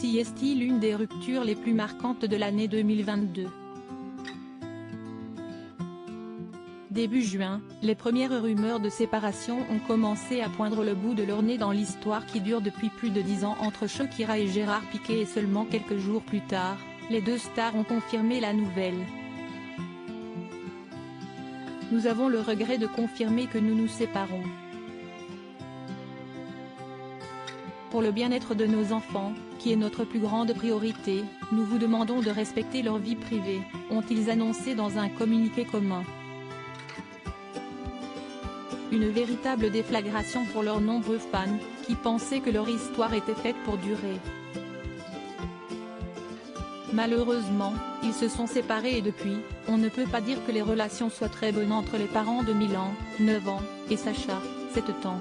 Si est-il l'une des ruptures les plus marquantes de l'année 2022. Début juin, les premières rumeurs de séparation ont commencé à poindre le bout de leur nez dans l'histoire qui dure depuis plus de 10 ans entre Shakira et Gérard Piqué, et seulement quelques jours plus tard, les deux stars ont confirmé la nouvelle. Nous avons le regret de confirmer que nous nous séparons. Pour le bien-être de nos enfants, qui est notre plus grande priorité, nous vous demandons de respecter leur vie privée, ont-ils annoncé dans un communiqué commun. Une véritable déflagration pour leurs nombreux fans, qui pensaient que leur histoire était faite pour durer. Malheureusement, ils se sont séparés et depuis, on ne peut pas dire que les relations soient très bonnes entre les parents de Milan, 9 ans, et Sacha, 7 ans.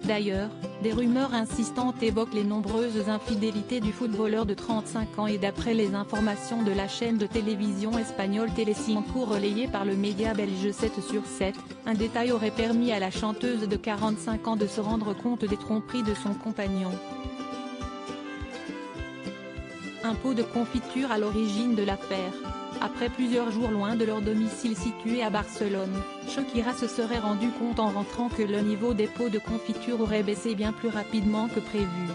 D'ailleurs, des rumeurs insistantes évoquent les nombreuses infidélités du footballeur de 35 ans, et d'après les informations de la chaîne de télévision espagnole Telecinco relayée par le média belge 7/7, un détail aurait permis à la chanteuse de 45 ans de se rendre compte des tromperies de son compagnon. Un pot de confiture à l'origine de l'affaire. Après plusieurs jours loin de leur domicile situé à Barcelone, Shakira se serait rendu compte en rentrant que le niveau des pots de confiture aurait baissé bien plus rapidement que prévu.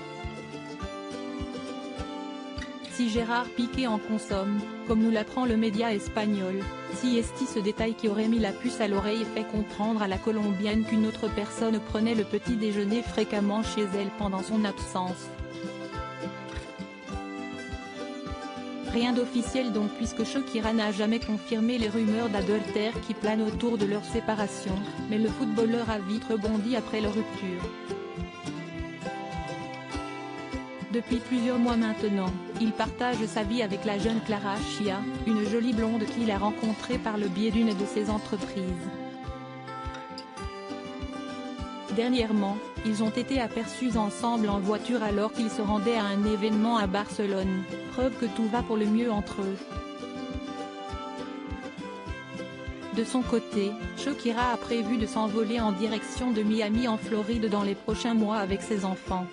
Si Gérard Piqué en consomme, comme nous l'apprend le média espagnol, si est-il ce détail qui aurait mis la puce à l'oreille et fait comprendre à la Colombienne qu'une autre personne prenait le petit déjeuner fréquemment chez elle pendant son absence. Rien d'officiel donc, puisque Shakira n'a jamais confirmé les rumeurs d'adultère qui planent autour de leur séparation, mais le footballeur a vite rebondi après leur rupture. Depuis plusieurs mois maintenant, il partage sa vie avec la jeune Clara Chia, une jolie blonde qu'il a rencontrée par le biais d'une de ses entreprises. Dernièrement, ils ont été aperçus ensemble en voiture alors qu'ils se rendaient à un événement à Barcelone, preuve que tout va pour le mieux entre eux. De son côté, Shakira a prévu de s'envoler en direction de Miami en Floride dans les prochains mois avec ses enfants.